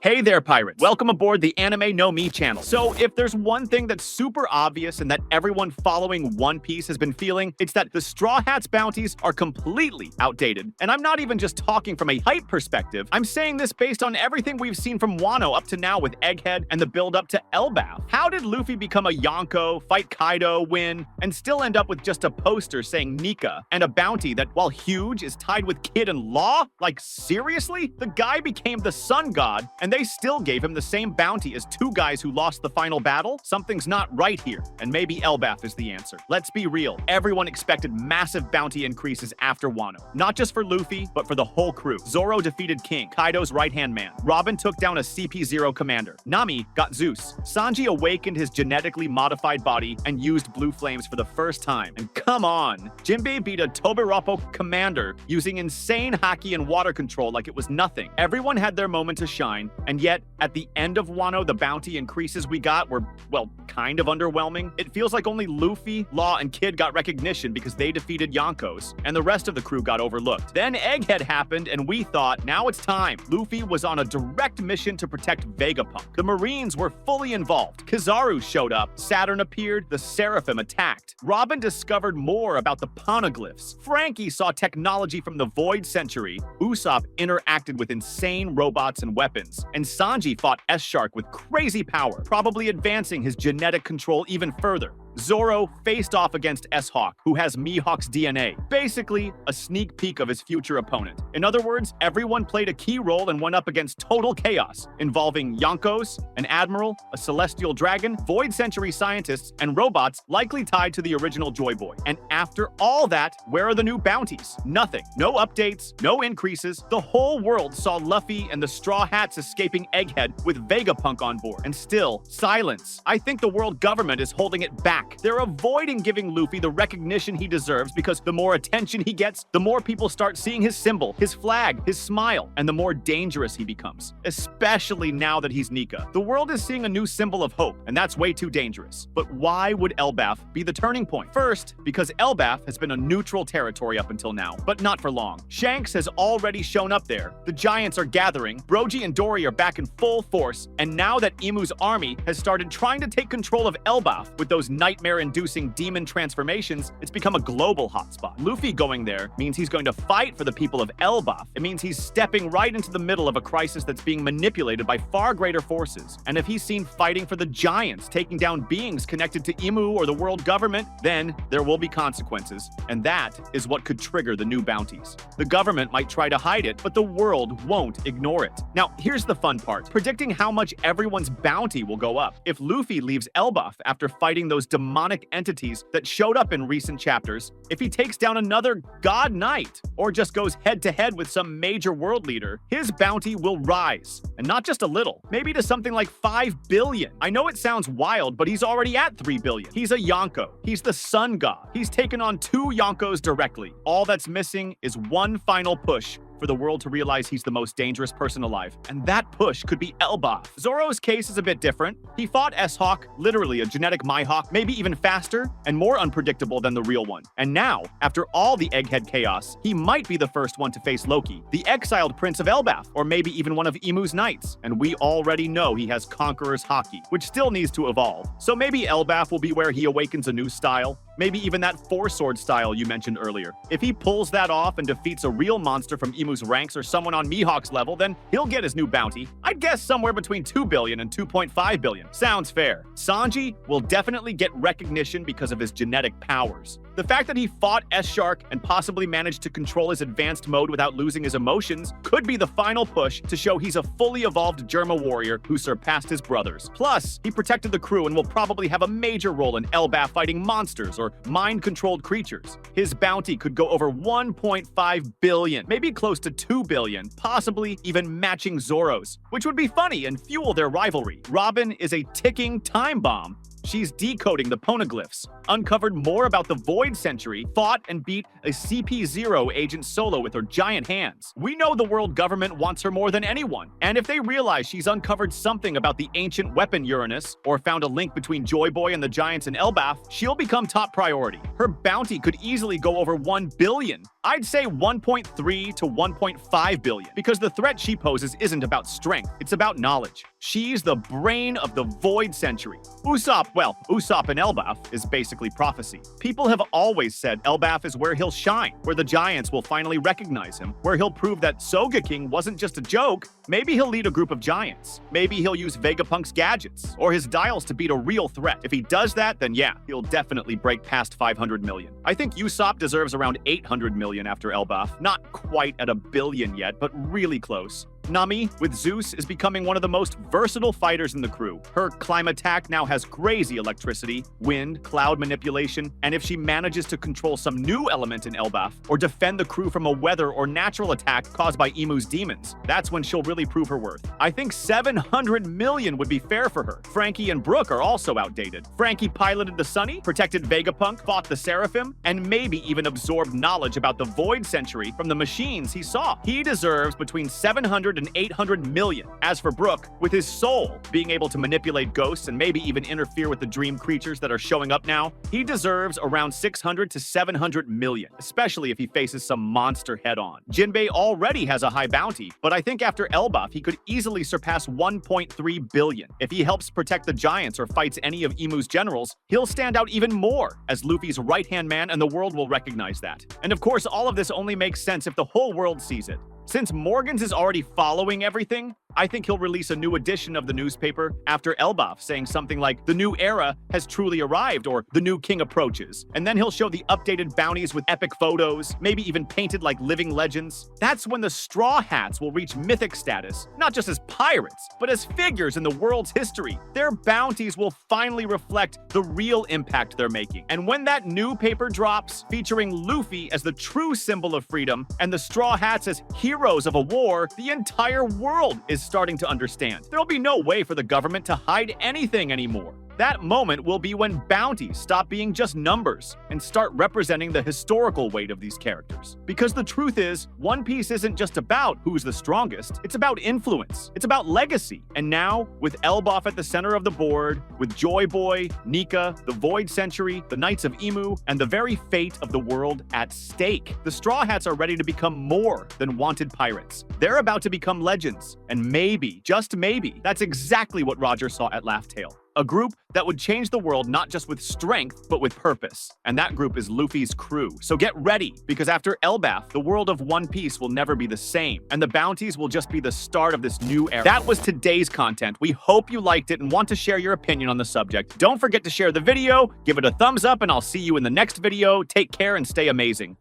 Hey there, pirates. Welcome aboard the Anime No Me channel. So, if there's one thing that's super obvious and that everyone following One Piece has been feeling, it's that the Straw Hats bounties are completely outdated. And I'm not even just talking from a hype perspective. I'm saying this based on everything we've seen from Wano up to now with Egghead and the build up to Elbaf. How did Luffy become a Yonko, fight Kaido, win, and still end up with just a poster saying Nika and a bounty that, while huge, is tied with Kid and Law? Like, seriously? The guy became the sun god, and they still gave him the same bounty as two guys who lost the final battle? Something's not right here, and maybe Elbaf is the answer. Let's be real. Everyone expected massive bounty increases after Wano. Not just for Luffy, but for the whole crew. Zoro defeated King, Kaido's right-hand man. Robin took down a CP0 commander. Nami got Zeus. Sanji awakened his genetically modified body and used blue flames for the first time. And come on, Jinbei beat a Tobirappo commander using insane haki and water control like it was nothing. Everyone had their moment to shine, and yet, at the end of Wano, the bounty increases we got were, well, kind of underwhelming. It feels like only Luffy, Law, and Kid got recognition because they defeated Yonkos, and the rest of the crew got overlooked. Then Egghead happened, and we thought, now it's time. Luffy was on a direct mission to protect Vegapunk. The Marines were fully involved. Kizaru showed up, Saturn appeared, the Seraphim attacked. Robin discovered more about the poneglyphs. Frankie saw technology from the Void Century. Usopp interacted with insane robots and weapons. And Sanji fought S-Shark with crazy power, probably advancing his genetic control even further. Zoro faced off against S-Hawk, who has Mihawk's DNA. Basically, a sneak peek of his future opponent. In other words, everyone played a key role and went up against total chaos, involving Yonkos, an admiral, a celestial dragon, Void Century scientists, and robots likely tied to the original Joy Boy. And after all that, where are the new bounties? Nothing. No updates, no increases. The whole world saw Luffy and the Straw Hats escaping Egghead with Vegapunk on board. And still, silence. I think the world government is holding it back. They're avoiding giving Luffy the recognition he deserves because the more attention he gets, the more people start seeing his symbol, his flag, his smile, and the more dangerous he becomes. Especially now that he's Nika. The world is seeing a new symbol of hope, and that's way too dangerous. But why would Elbaf be the turning point? First, because Elbaf has been a neutral territory up until now, but not for long. Shanks has already shown up there. The giants are gathering, Brogy and Dory are back in full force, and now that Imu's army has started trying to take control of Elbaf with those nightmare-inducing demon transformations, it's become a global hotspot. Luffy going there means he's going to fight for the people of Elbaf. It means he's stepping right into the middle of a crisis that's being manipulated by far greater forces. And if he's seen fighting for the giants, taking down beings connected to Imu or the world government, then there will be consequences. And that is what could trigger the new bounties. The government might try to hide it, but the world won't ignore it. Now, here's the fun part. Predicting how much everyone's bounty will go up. If Luffy leaves Elbaf after fighting those demonic entities that showed up in recent chapters, if he takes down another God Knight, or just goes head-to-head with some major world leader, his bounty will rise. And not just a little, maybe to something like 5 billion. I know it sounds wild, but he's already at 3 billion. He's a Yonko. He's the sun god. He's taken on 2 Yonkos directly. All that's missing is one final push for the world to realize he's the most dangerous person alive. And that push could be Elbaf. Zoro's case is a bit different. He fought S-Hawk, literally a genetic Mihawk, maybe even faster and more unpredictable than the real one. And now, after all the Egghead chaos, he might be the first one to face Loki, the exiled prince of Elbaf, or maybe even one of Imu's knights. And we already know he has Conqueror's haki, which still needs to evolve. So maybe Elbaf will be where he awakens a new style. Maybe even that 4-sword style you mentioned earlier. If he pulls that off and defeats a real monster from Imu's ranks or someone on Mihawk's level, then he'll get his new bounty. I'd guess somewhere between 2 billion and 2.5 billion. Sounds fair. Sanji will definitely get recognition because of his genetic powers. The fact that he fought S-Shark and possibly managed to control his advanced mode without losing his emotions could be the final push to show he's a fully evolved Germa warrior who surpassed his brothers. Plus, he protected the crew and will probably have a major role in Elbaf fighting monsters or mind-controlled creatures. His bounty could go over 1.5 billion, maybe close to 2 billion, possibly even matching Zoro's, which would be funny and fuel their rivalry. Robin is a ticking time bomb. She's decoding the poneglyphs, uncovered more about the Void Century, fought and beat a CP0 agent solo with her giant hands. We know the world government wants her more than anyone, and if they realize she's uncovered something about the ancient weapon Uranus, or found a link between Joy Boy and the giants in Elbaf, she'll become top priority. Her bounty could easily go over 1 billion. I'd say 1.3 to 1.5 billion, because the threat she poses isn't about strength, it's about knowledge. She's the brain of the Void Century. Usopp and Elbaf is basically prophecy. People have always said Elbaf is where he'll shine, where the giants will finally recognize him, where he'll prove that Sogeking wasn't just a joke. Maybe he'll lead a group of giants. Maybe he'll use Vegapunk's gadgets or his dials to beat a real threat. If he does that, then yeah, he'll definitely break past 500 million. I think Usopp deserves around 800 million after Elbaf. Not quite at a billion yet, but really close. Nami, with Zeus, is becoming one of the most versatile fighters in the crew. Her climb attack now has crazy electricity, wind, cloud manipulation, and if she manages to control some new element in Elbaf, or defend the crew from a weather or natural attack caused by Imu's demons, that's when she'll really prove her worth. I think 700 million would be fair for her. Frankie and Brook are also outdated. Frankie piloted the Sunny, protected Vegapunk, fought the Seraphim, and maybe even absorbed knowledge about the Void Century from the machines he saw. He deserves between 700 and 800 million. As for Brook, with his soul being able to manipulate ghosts and maybe even interfere with the dream creatures that are showing up now, he deserves around 600 to 700 million, especially if he faces some monster head-on. Jinbei already has a high bounty, but I think after Elbaf, he could easily surpass 1.3 billion. If he helps protect the giants or fights any of Imu's generals, he'll stand out even more as Luffy's right-hand man, and the world will recognize that. And of course, all of this only makes sense if the whole world sees it. Since Morgans is already following everything, I think he'll release a new edition of the newspaper after Elbaf, saying something like, "The new era has truly arrived," or "The new king approaches." And then he'll show the updated bounties with epic photos, maybe even painted like living legends. That's when the Straw Hats will reach mythic status, not just as pirates, but as figures in the world's history. Their bounties will finally reflect the real impact they're making. And when that new paper drops, featuring Luffy as the true symbol of freedom and the Straw Hats as heroes of a war, the entire world is starting to understand. There'll be no way for the government to hide anything anymore. That moment will be when bounties stop being just numbers and start representing the historical weight of these characters. Because the truth is, One Piece isn't just about who's the strongest, it's about influence, it's about legacy. And now, with Elbaf at the center of the board, with Joy Boy, Nika, the Void Century, the Knights of Imu, and the very fate of the world at stake, the Straw Hats are ready to become more than wanted pirates. They're about to become legends. And maybe, just maybe, that's exactly what Roger saw at Laugh Tale. A group that would change the world not just with strength, but with purpose. And that group is Luffy's crew. So get ready, because after Elbaf, the world of One Piece will never be the same, and the bounties will just be the start of this new era. That was today's content. We hope you liked it and want to share your opinion on the subject. Don't forget to share the video, give it a thumbs up, and I'll see you in the next video. Take care and stay amazing.